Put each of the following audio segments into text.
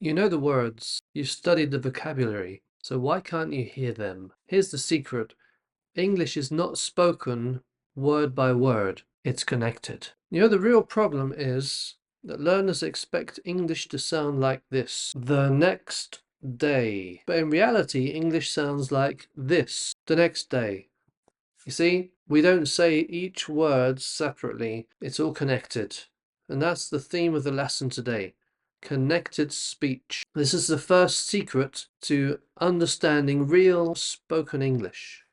You know the words, you've studied the vocabulary, so why can't you hear them? Here's the secret. English is not spoken word by word, it's connected. You know, the real problem is that learners expect English to sound like this, the next day. But in reality, English sounds like this, the next day. You see, we don't say each word separately, it's all connected. And that's the theme of the lesson today. Connected speech. This is the first secret to understanding real spoken English.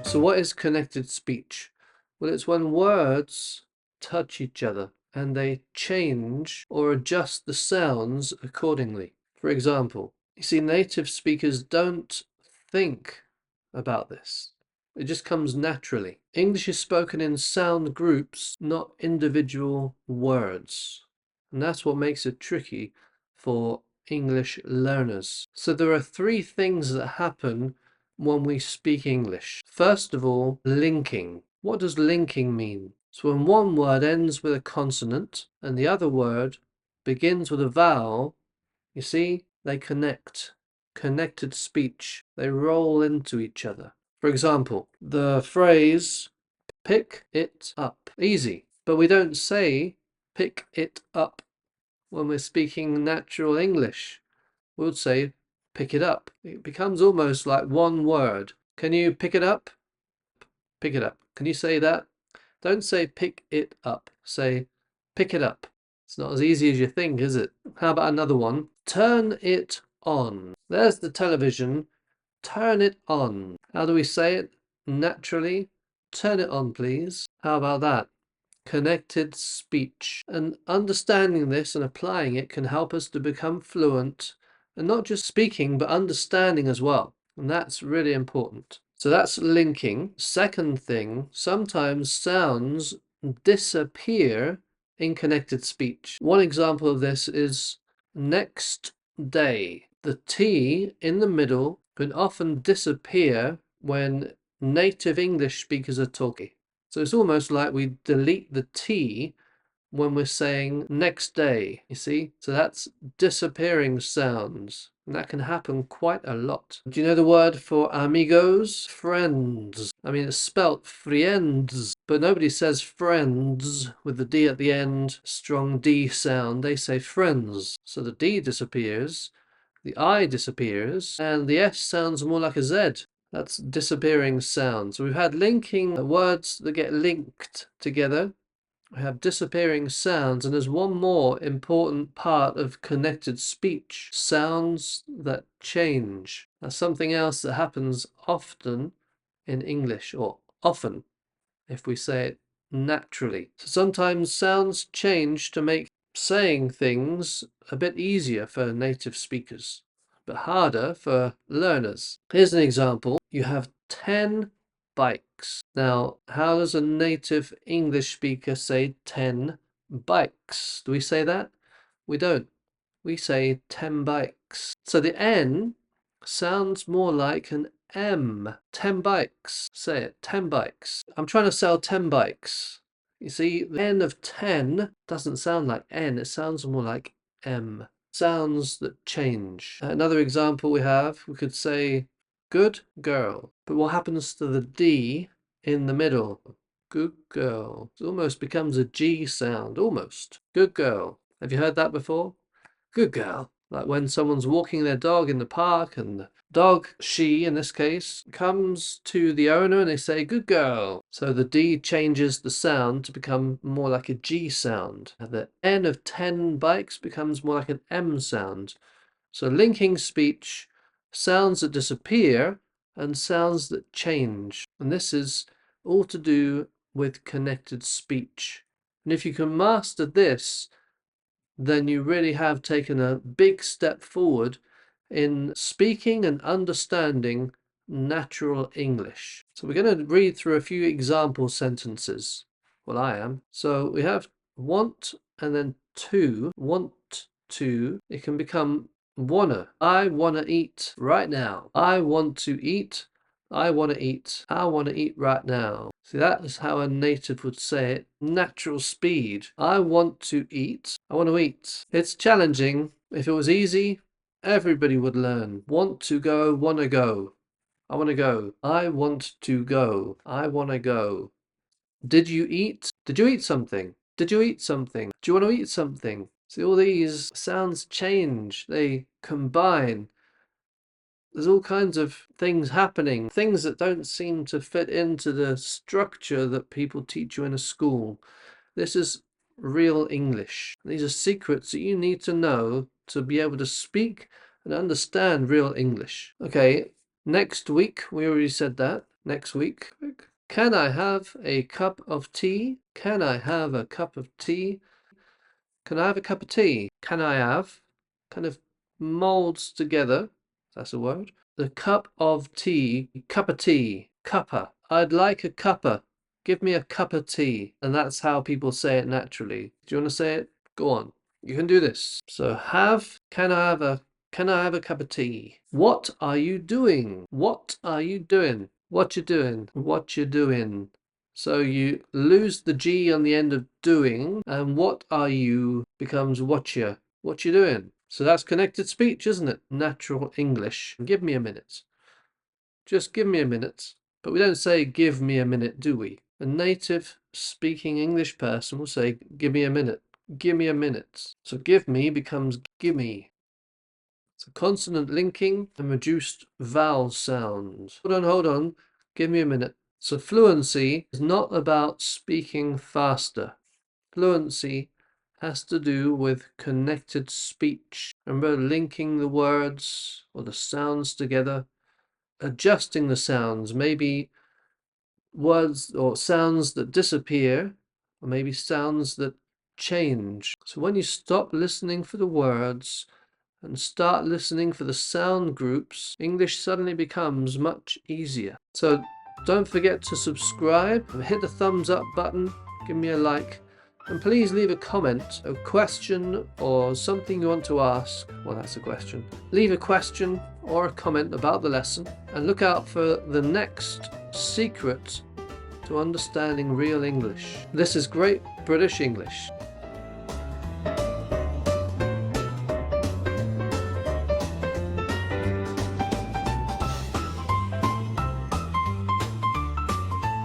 So what is connected speech? Well, it's when words touch each other and they change or adjust the sounds accordingly. For example, you see, native speakers don't think about this. It just comes naturally. English is spoken in sound groups, not individual words. And that's what makes it tricky for English learners. So there are three things that happen when we speak English. First of all, linking. What does linking mean? So when one word ends with a consonant and the other word begins with a vowel, you see, they connect. Connected speech. They roll into each other. For example, the phrase pick it up. Easy. But we don't say pick it up when we're speaking natural English. We'll say pick it up. It becomes almost like one word. Can you pick it up? Pick it up. Can you say that? Don't say pick it up. Say pick it up. It's not as easy as you think, is it? How about another one? Turn it on. There's the television. Turn it on. How do we say it? Naturally. Turn it on, please. How about that? Connected speech. And understanding this and applying it can help us to become fluent, and not just speaking, but understanding as well. And that's really important. So that's linking. Second thing, sometimes sounds disappear in connected speech. One example of this is next day. The T in the middle can often disappear when native English speakers are talking. So it's almost like we delete the T when we're saying next day, you see? So that's disappearing sounds. And that can happen quite a lot. Do you know the word for amigos? Friends. I mean, it's spelt friends, but nobody says friends with the D at the end, strong D sound. They say friends. So the D disappears, the I disappears, and the S sounds more like a Z. That's disappearing sounds. We've had linking words that get linked together. We have disappearing sounds, and there's one more important part of connected speech. Sounds that change. That's something else that happens often in English, or often if we say it naturally. So sometimes sounds change to make saying things a bit easier for native speakers, but harder for learners. Here's an example. You have 10 bikes. Now, how does a native English speaker say 10 bikes? Do we say that? We don't. We say 10 bikes. So the N sounds more like an M. 10 bikes. Say it. 10 bikes. I'm trying to sell 10 bikes. You see, the N of 10 doesn't sound like N. It sounds more like M. Sounds that change. Another example we could say good girl. But what happens to the D in the middle? Good girl. It almost becomes a G sound. Almost. Good girl. Have you heard that before? Good girl. Like when someone's walking their dog in the park and the dog, she in this case, comes to the owner and they say, good girl. So the D changes the sound to become more like a G sound. The N of 10 bikes becomes more like an M sound. So linking speech, sounds that disappear and sounds that change. And this is all to do with connected speech. And if you can master this, then you really have taken a big step forward in speaking and understanding natural English. So we're going to read through a few example sentences. Well, I am. So we have want and then to. Want to. It can become wanna. I wanna eat right now. I want to eat. I want to eat. I want to eat right now. See, that is how a native would say it. Natural speed. I want to eat. I want to eat. It's challenging. If it was easy, everybody would learn. Want to go, want to go. I want to go. I want to go. I want to go. Did you eat? Did you eat something? Did you eat something? Do you want to eat something? See, all these sounds change. They combine. There's all kinds of things happening, things that don't seem to fit into the structure that people teach you in a school. This is real English. These are secrets that you need to know to be able to speak and understand real English. Okay, next week, we already said that. Next week, can I have a cup of tea? Can I have a cup of tea? Can I have a cup of tea? Can I have? Kind of molds together. That's a word. The cup of tea. Cup of tea. Cuppa. I'd like a cuppa. Give me a cup of tea. And that's how people say it naturally. Do you want to say it? Go on. You can do this. So have. Can I have a cup of tea? What are you doing? What are you doing? What you doing? What you doing? So you lose the G on the end of doing, and what are you becomes what you doing. So that's connected speech, isn't it? Natural English. Give me a minute. Just give me a minute. But we don't say give me a minute, do we? A native speaking English person will say give me a minute. Give me a minute. So give me becomes gimme. So consonant linking and reduced vowel sounds. Hold on. Give me a minute. So fluency is not about speaking faster. Fluency has to do with connected speech. Remember, linking the words or the sounds together, adjusting the sounds, maybe words or sounds that disappear, or maybe sounds that change. So when you stop listening for the words and start listening for the sound groups, English suddenly becomes much easier. So don't forget to subscribe, hit the thumbs up button, give me a like, and please leave a comment, a question or something you want to ask. Well, that's a question. Leave a question or a comment about the lesson, and look out for the next secret to understanding real English. This is Great British English.